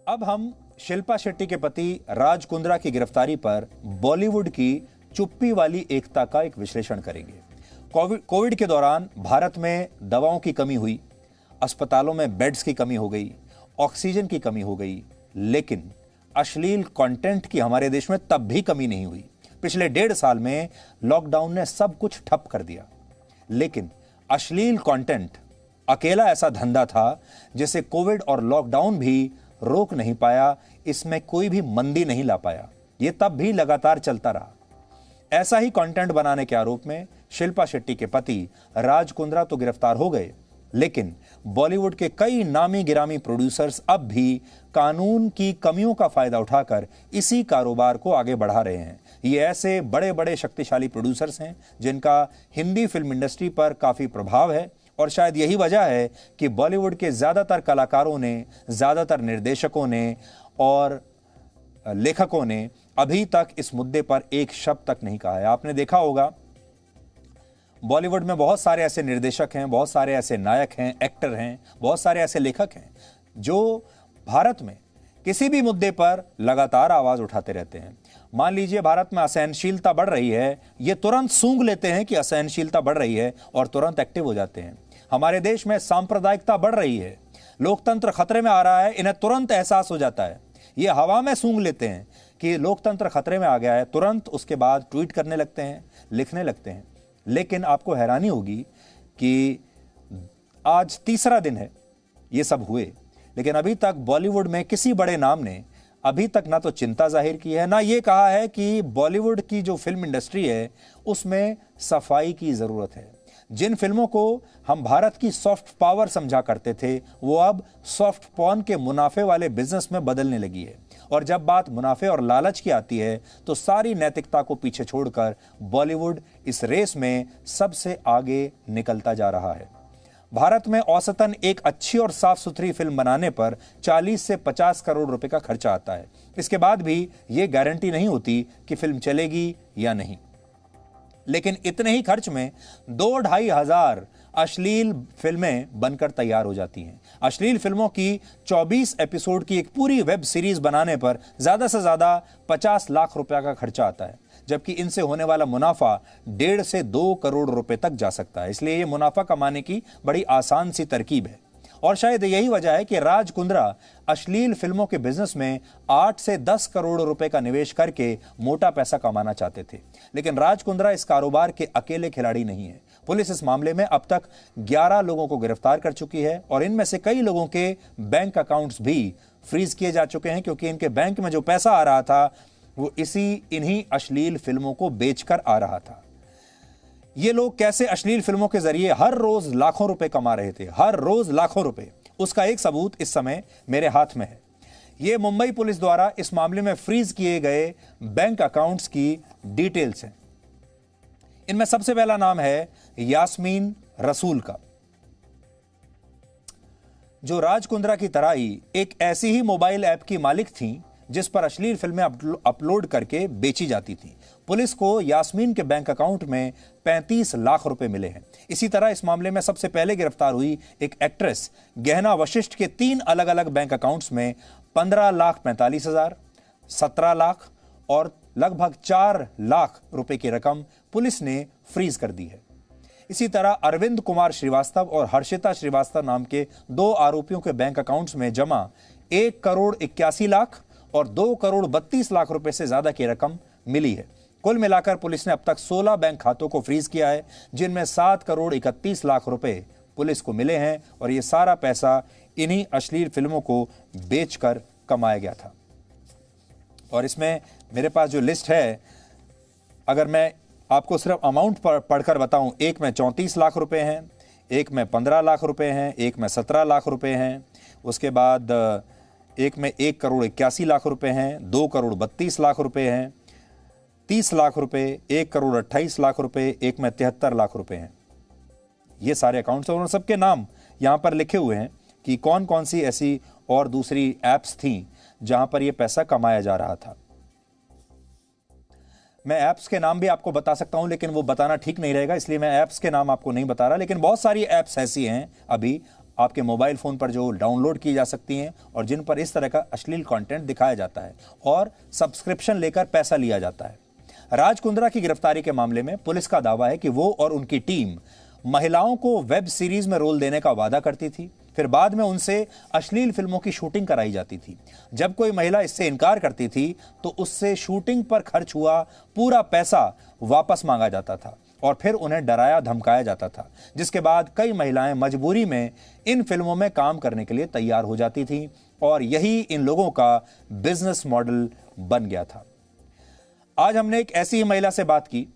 अब हम शिल्पा शेट्टी के पति राज कुंद्रा की गिरफ्तारी पर बॉलीवुड की चुप्पी वाली एकता का एक विश्लेषण करेंगे। कोविड के दौरान भारत में दवाओं की कमी हुई, अस्पतालों में बेड्स की कमी हो गई, ऑक्सीजन की कमी हो गई, लेकिन अश्लील कंटेंट की हमारे देश में तब भी कमी नहीं हुई। पिछले 1.5 साल में लॉकडाउन ने सब कुछ ठप कर दिया, लेकिन अश्लील कंटेंट अकेला ऐसा धंधा था जिसे कोविड और लॉकडाउन भी रोक नहीं पाया, इसमें कोई भी मंदी नहीं ला पाया। यह तब भी लगातार चलता रहा। ऐसा ही कंटेंट बनाने के आरोप में शिल्पा शेट्टी के पति राज कुंद्रा तो गिरफ्तार हो गए, लेकिन बॉलीवुड के कई नामी गिरामी प्रोड्यूसर्स अब भी कानून की कमियों का फायदा उठाकर इसी कारोबार को आगे बढ़ा रहे हैं। ये ऐसे बड़े बड़े शक्तिशाली प्रोड्यूसर्स हैं जिनका हिंदी फिल्म इंडस्ट्री पर काफी प्रभाव है, और शायद यही वजह है कि बॉलीवुड के ज्यादातर कलाकारों ने, ज्यादातर निर्देशकों ने और लेखकों ने अभी तक इस मुद्दे पर एक शब्द तक नहीं कहा है। आपने देखा होगा बॉलीवुड में बहुत सारे ऐसे निर्देशक हैं, बहुत सारे ऐसे नायक हैं, एक्टर हैं, बहुत सारे ऐसे लेखक हैं जो भारत में किसी भी मुद्दे पर लगातार आवाज उठाते रहते हैं। मान लीजिए भारत में असहनशीलता बढ़ रही है, ये तुरंत सूंघ लेते हैं कि असहनशीलता बढ़ रही है और तुरंत एक्टिव हो जाते हैं। हमारे देश में सांप्रदायिकता बढ़ रही है, लोकतंत्र खतरे में आ रहा है, इन्हें तुरंत एहसास हो जाता है। ये हवा में सूंघ लेते हैं कि लोकतंत्र खतरे में आ गया है, तुरंत उसके बाद ट्वीट करने लगते हैं, लिखने लगते हैं। लेकिन आपको हैरानी होगी कि आज तीसरा दिन है ये सब हुए, लेकिन अभी तक बॉलीवुड में किसी बड़े नाम ने अभी तक ना तो चिंता जाहिर की है, ना ये कहा है कि बॉलीवुड की जो फिल्म इंडस्ट्री है उसमें सफाई की जरूरत है। जिन फिल्मों को हम भारत की सॉफ्ट पावर समझा करते थे, वो अब सॉफ्ट पॉर्न के मुनाफे वाले बिजनेस में बदलने लगी है। और जब बात मुनाफे और लालच की आती है तो सारी नैतिकता को पीछे छोड़कर बॉलीवुड इस रेस में सबसे आगे निकलता जा रहा है। भारत में औसतन एक अच्छी और साफ सुथरी फिल्म बनाने पर 40 से 50 करोड़ रुपए का खर्चा आता है। इसके बाद भी यह गारंटी नहीं होती कि फिल्म चलेगी या नहीं। लेकिन इतने ही खर्च में 2-2.5 हजार अश्लील फिल्में बनकर तैयार हो जाती हैं। अश्लील फिल्मों की 24 एपिसोड की एक पूरी वेब सीरीज बनाने पर ज्यादा से ज्यादा 50 लाख रुपया का खर्चा आता है, जबकि इनसे होने वाला मुनाफा 1.5 से 2 करोड़ रुपए तक जा सकता है। इसलिए यह मुनाफा कमाने की बड़ी आसान सी तरकीब है। और शायद यही वजह है कि राज कुंद्रा अश्लील फिल्मों के बिजनेस में 8 से 10 करोड़ रुपए का निवेश करके मोटा पैसा कमाना चाहते थे। लेकिन राज कुंद्रा इस कारोबार के अकेले खिलाड़ी नहीं है। पुलिस इस मामले में अब तक 11 लोगों को गिरफ्तार कर चुकी है और इनमें से कई लोगों के बैंक अकाउंट्स भी फ्रीज किए जा चुके हैं, क्योंकि इनके बैंक में जो पैसा आ रहा था वो इन्हीं अश्लील फिल्मों को बेचकर आ रहा था। ये लोग कैसे अश्लील फिल्मों के जरिए हर रोज लाखों रुपए कमा रहे थे, हर रोज लाखों रुपए, उसका एक सबूत इस समय मेरे हाथ में है। ये मुंबई पुलिस द्वारा इस मामले में फ्रीज किए गए बैंक अकाउंट्स की डिटेल्स हैं। इनमें सबसे पहला नाम है यास्मीन रसूल का, जो राज कुंद्रा की तरह ही एक ऐसी ही मोबाइल ऐप की मालिक थी जिस पर अश्लील फिल्में अपलोड करके बेची जाती थी। पुलिस को यास्मीन के बैंक अकाउंट में 35 लाख रुपए मिले हैं। इसी तरह इस मामले में सबसे पहले गिरफ्तार हुई एक एक्ट्रेस गहना वशिष्ठ के 3 अलग अलग बैंक अकाउंट्स में 15,45,000, 17 लाख और लगभग 4 लाख रुपए की रकम पुलिस ने फ्रीज कर दी है। इसी तरह अरविंद कुमार श्रीवास्तव और हर्षिता श्रीवास्तव नाम के 2 आरोपियों के बैंक अकाउंट्स में जमा 1 करोड़ 81 लाख और 2 करोड़ 32 लाख रुपए से ज्यादा की रकम मिली है। कुल मिलाकर पुलिस ने अब तक 16 बैंक खातों को फ्रीज किया है, जिनमें 7 करोड़ 31 लाख रुपए पुलिस को मिले हैं, और यह सारा पैसा इन्हीं अश्लील फिल्मों को बेचकर कमाया गया था। और इसमें मेरे पास जो लिस्ट है, अगर मैं आपको सिर्फ अमाउंट पढ़कर बताऊं, एक में 34 लाख रुपए हैं, एक में 15 लाख रुपए हैं, एक में 17 लाख रुपए हैं, उसके बाद एक में 1 करोड़ 81 लाख रुपए हैं, 2 करोड़ 32 लाख रुपए हैं, 30 लाख रुपए, 1 करोड़ 28 लाख रुपए, एक में 73 लाख रुपए हैं। ये सारे अकाउंट्स और उन सबके नाम यहां पर लिखे हुए हैं कि कौन कौन सी ऐसी और दूसरी एप्स थी जहां पर यह पैसा कमाया जा रहा था। मैं ऐप्स के नाम भी आपको बता सकता हूं, लेकिन वो बताना ठीक नहीं रहेगा, इसलिए मैं ऐप्स के नाम आपको नहीं बता रहा। लेकिन बहुत सारी ऐप्स ऐसी हैं अभी आपके मोबाइल फ़ोन पर जो डाउनलोड की जा सकती हैं और जिन पर इस तरह का अश्लील कंटेंट दिखाया जाता है और सब्सक्रिप्शन लेकर पैसा लिया जाता है। राज कुंद्रा की गिरफ्तारी के मामले में पुलिस का दावा है कि वो और उनकी टीम महिलाओं को वेब सीरीज में रोल देने का वादा करती थी, फिर बाद में उनसे अश्लील फिल्मों की शूटिंग कराई जाती थी। जब कोई महिला इससे इनकार करती थी तो उससे शूटिंग पर खर्च हुआ पूरा पैसा वापस मांगा जाता था और फिर उन्हें डराया धमकाया जाता था, जिसके बाद कई महिलाएं मजबूरी में इन फिल्मों में काम करने के लिए तैयार हो जाती थीं और यही इन लोगों का बिजनेस मॉडल बन गया था। आज हमने एक ऐसी ही महिला से बात की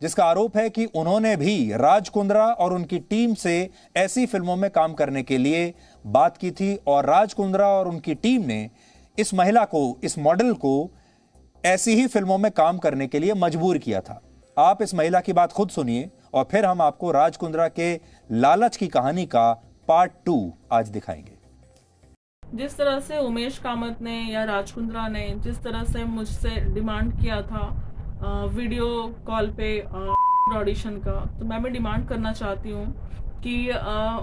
जिसका आरोप है कि उन्होंने भी राज कुंद्रा और उनकी टीम से ऐसी फिल्मों में काम करने के लिए बात की थी और राज कुंद्रा और उनकी टीम ने इस महिला को, इस मॉडल को ऐसी ही फिल्मों में काम करने के लिए मजबूर किया था। आप इस महिला की बात खुद सुनिए और फिर हम आपको राज कुंद्रा के लालच की कहानी का पार्ट 2 आज दिखाएंगे। जिस तरह से उमेश कामत ने या राज कुंद्रा ने जिस तरह से मुझसे डिमांड किया था वीडियो कॉल पे ऑडिशन का, तो मैं भी डिमांड करना चाहती हूँ कि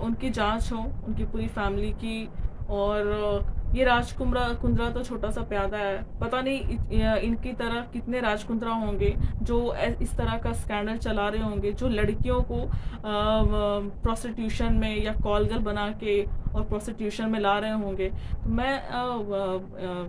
उनकी जांच हो, उनकी पूरी फैमिली की। और ये राज कुंद्रा तो छोटा सा प्यादा है, पता नहीं इनकी तरह कितने राज कुंद्रा होंगे जो इस तरह का स्कैंडल चला रहे होंगे, जो लड़कियों को प्रोस्टिट्यूशन में या कॉल गर्ल बना के और प्रोस्टिट्यूशन में ला रहे होंगे। तो मैं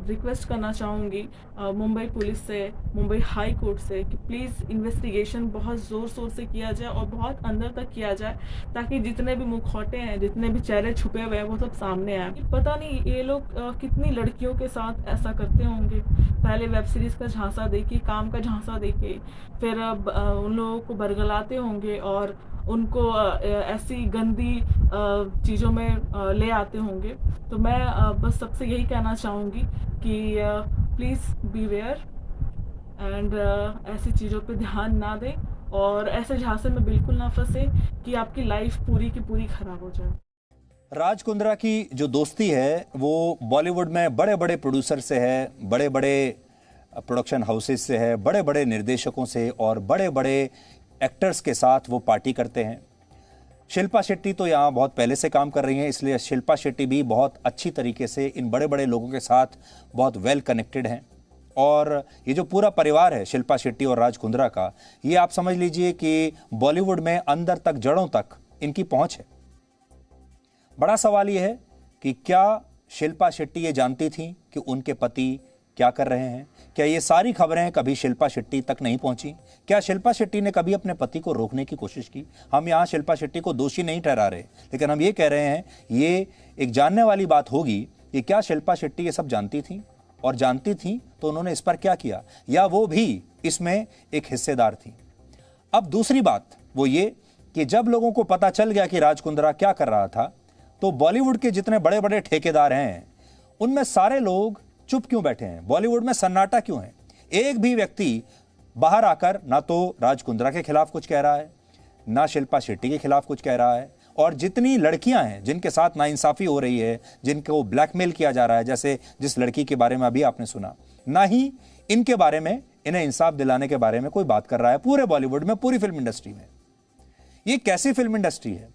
रिक्वेस्ट करना चाहूँगी मुंबई पुलिस से, मुंबई हाई कोर्ट से कि प्लीज़ इन्वेस्टिगेशन बहुत ज़ोर शोर से किया जाए और बहुत अंदर तक किया जाए, ताकि जितने भी मुखौटे हैं, जितने भी चेहरे छुपे हुए हैं, वो सब सामने आए। पता नहीं ये लोग कितनी लड़कियों के साथ ऐसा करते होंगे। पहले वेब सीरीज़ का झांसा देके, काम का झांसा देके, फिर उन लोगों को बरगलाते होंगे और उनको ऐसी गंदी चीज़ों में ले आते होंगे। तो मैं बस सबसे यही कहना चाहूँगी कि प्लीज़ बी वेयर एंड ऐसी चीज़ों पे ध्यान ना दें और ऐसे झांसे में बिल्कुल ना फंसे कि आपकी लाइफ पूरी की पूरी ख़राब हो जाए। राज कुंद्रा की जो दोस्ती है वो बॉलीवुड में बड़े बड़े प्रोड्यूसर से है, बड़े बड़े प्रोडक्शन हाउसेस से है, बड़े बड़े निर्देशकों से और बड़े बड़े एक्टर्स के साथ वो पार्टी करते हैं। शिल्पा शेट्टी तो यहाँ बहुत पहले से काम कर रही हैं, इसलिए शिल्पा शेट्टी भी बहुत अच्छी तरीके से इन बड़े बड़े लोगों के साथ बहुत वेल कनेक्टेड हैं। और ये जो पूरा परिवार है शिल्पा शेट्टी और राज कुंद्रा का, ये आप समझ लीजिए कि बॉलीवुड में अंदर तक, जड़ों तक इनकी पहुंच है। बड़ा सवाल ये है कि क्या शिल्पा शेट्टी ये जानती थी कि उनके पति क्या कर रहे हैं? क्या ये सारी खबरें कभी शिल्पा शेट्टी तक नहीं पहुंची? क्या शिल्पा शेट्टी ने कभी अपने पति को रोकने की कोशिश की? हम यहाँ शिल्पा शेट्टी को दोषी नहीं ठहरा रहे, लेकिन हम ये कह रहे हैं ये एक जानने वाली बात होगी कि क्या शिल्पा शेट्टी ये सब जानती थी, और जानती थी तो उन्होंने इस पर क्या किया, या वो भी इसमें एक हिस्सेदार थी। अब दूसरी बात वो ये कि जब लोगों को पता चल गया कि राज कुंद्रा क्या कर रहा था, तो बॉलीवुड के जितने बड़े बड़े ठेकेदार हैं उनमें सारे लोग चुप क्यों बैठे हैं? बॉलीवुड में सन्नाटा क्यों है? एक भी व्यक्ति बाहर आकर ना तो राज कुंद्रा के खिलाफ कुछ कह रहा है, ना शिल्पा शेट्टी के खिलाफ कुछ कह रहा है। और जितनी लड़कियां हैं जिनके साथ नाइंसाफी हो रही है, जिनको ब्लैकमेल किया जा रहा है, जैसे जिस लड़की के बारे में अभी आपने सुना, ना ही इनके बारे में, इन्हें इंसाफ दिलाने के बारे में कोई बात कर रहा है पूरे बॉलीवुड में, पूरी फिल्म इंडस्ट्री में। ये कैसी फिल्म इंडस्ट्री है?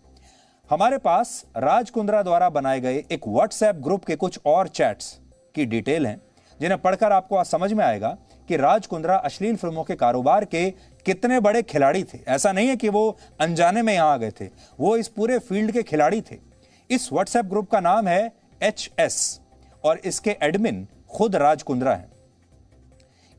हमारे पास राज कुंद्रा द्वारा बनाए गए एक व्हाट्सएप ग्रुप के कुछ और चैट्स की डिटेल हैं, जिन्हें पढ़कर आपको आज समझ में आएगा कि राज कुंद्रा अश्लील फिल्मों के कारोबार के कितने बड़े खिलाड़ी थे। ऐसा नहीं है कि वो अनजाने में यहां आ गए थे, वो इस पूरे फील्ड के खिलाड़ी थे। इस व्हाट्सएप ग्रुप का नाम है HS और इसके एडमिन खुद राज कुंद्रा हैं।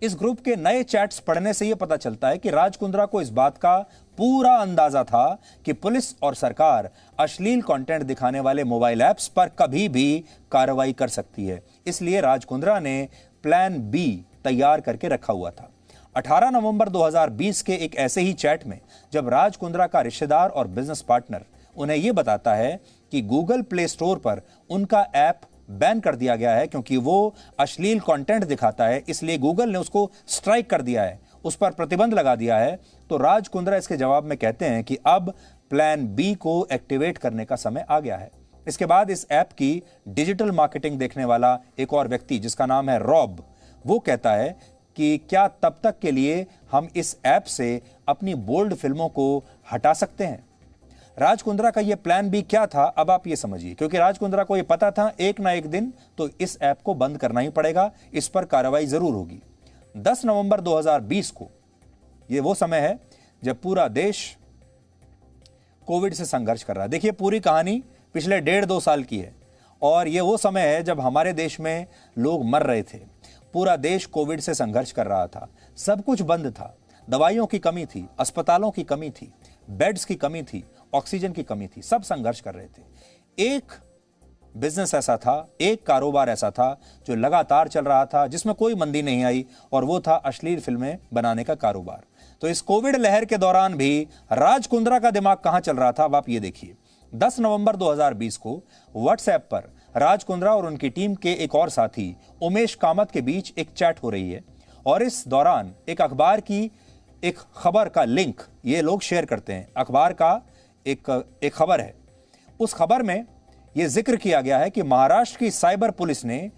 इस ग्रुप के नए चैट्स पढ़ने से यह पता चलता है कि राज कुंद्रा को इस बात का पूरा अंदाजा था कि पुलिस और सरकार अश्लील कंटेंट दिखाने वाले मोबाइल ऐप्स पर कभी भी कार्रवाई कर सकती है। इसलिए राज कुंद्रा ने प्लान B तैयार करके रखा हुआ था। 18 नवंबर 2020 के एक ऐसे ही चैट में जब राज कुंद्रा का रिश्तेदार और बिजनेस पार्टनर उन्हें यह बताता है कि गूगल प्ले स्टोर पर उनका ऐप बैन कर दिया गया है क्योंकि वो अश्लील कंटेंट दिखाता है, इसलिए गूगल ने उसको स्ट्राइक कर दिया है, उस पर प्रतिबंध लगा दिया है, तो राज कुंद्रा इसके जवाब में कहते हैं कि अब प्लान B को एक्टिवेट करने का समय आ गया है। इसके बाद इस ऐप की डिजिटल मार्केटिंग देखने वाला एक और व्यक्ति जिसका नाम है रॉब, वो कहता है कि क्या तब तक के लिए हम इस ऐप से अपनी बोल्ड फिल्मों को हटा सकते हैं? राज कुंद्रा का ये प्लान बी क्या था, अब आप ये समझिए, क्योंकि राज कुंद्रा को ये पता था एक ना एक दिन तो इस ऐप को बंद करना ही पड़ेगा, इस पर कार्रवाई जरूर होगी। 10 नवंबर 2020 को, ये वो समय है जब पूरा देश कोविड से संघर्ष कर रहा है। देखिए, पूरी कहानी पिछले 1.5-2 साल की है और ये वो समय है जब हमारे देश में लोग मर रहे थे। पूरा देश कोविड से संघर्ष कर रहा था, सब कुछ बंद था, दवाइयों की कमी थी, अस्पतालों की कमी थी, बेड्स की कमी थी, ऑक्सीजन की कमी थी, सब संघर्ष कर रहे थे। एक बिजनेस ऐसा था, एक कारोबार ऐसा था जो लगातार चल रहा था, जिसमें कोई मंदी नहीं आई, और वो था अश्लील फिल्में बनाने का कारोबार। तो इस कोविड लहर के दौरान भी राज कुंद्रा का दिमाग कहां चल रहा था, अब आप ये देखिए। 10 नवंबर 2020 को व्हाट्सएप पर राज कुंद्रा और उनकी टीम के एक और साथी उमेश कामत के बीच एक चैट हो रही है और इस दौरान एक अखबार की एक खबर का लिंक ये लोग शेयर करते हैं। अखबार का एक खबर है, उस खबर में यह जिक्र किया गया है कि महाराष्ट्र की साइबर पुलिस ने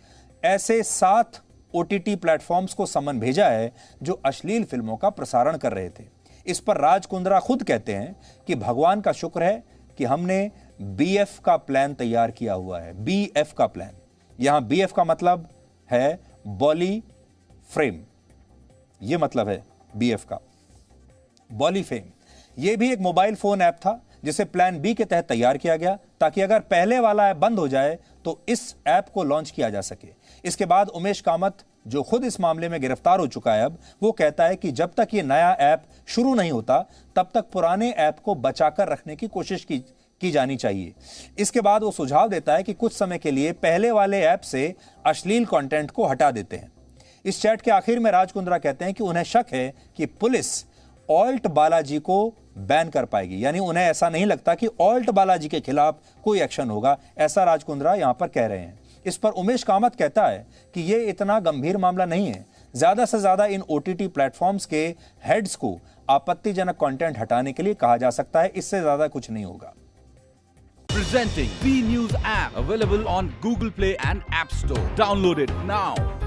ऐसे 7 OTT प्लेटफॉर्म्स को समन भेजा है जो अश्लील फिल्मों का प्रसारण कर रहे थे। इस पर राज कुंद्रा खुद कहते हैं कि भगवान का शुक्र है कि हमने BF का प्लान तैयार किया हुआ है। BF का प्लान, यहां BF का मतलब है बॉली फ्रेम, यह मतलब है BF का, बॉली फेम। यह भी एक मोबाइल फोन ऐप था जिसे प्लान बी के तहत तैयार किया गया ताकि अगर पहले वाला ऐप बंद हो जाए तो इस ऐप को लॉन्च किया जा सके। इसके बाद उमेश कामत, जो खुद इस मामले में गिरफ्तार हो चुका है, अब वो कहता है कि जब तक ये नया ऐप शुरू नहीं होता तब तक पुराने ऐप को बचाकर रखने की कोशिश की जानी चाहिए। इसके बाद वो सुझाव देता है कि कुछ समय के लिए पहले वाले ऐप से अश्लील कंटेंट को हटा देते हैं। इस चैट के आखिर में राज कुंद्रा कहते हैं कि उन्हें शक है कि पुलिस ऑल्ट बालाजी को बैन कर पाएगी, यानी उन्हें ऐसा नहीं लगता कि ऑल्ट बालाजी के खिलाफ कोई एक्शन होगा, ऐसा राज कुंद्रा यहां पर कह रहे हैं। इस पर उमेश कामत कहता है कि यह इतना गंभीर मामला नहीं है, ज्यादा से ज्यादा इन OTT प्लेटफॉर्म्स के हेड्स को आपत्तिजनक कंटेंट हटाने के लिए कहा जा सकता है, इससे ज्यादा कुछ नहीं होगा। Presenting B News app, available on Google Play and App Store. Download it now.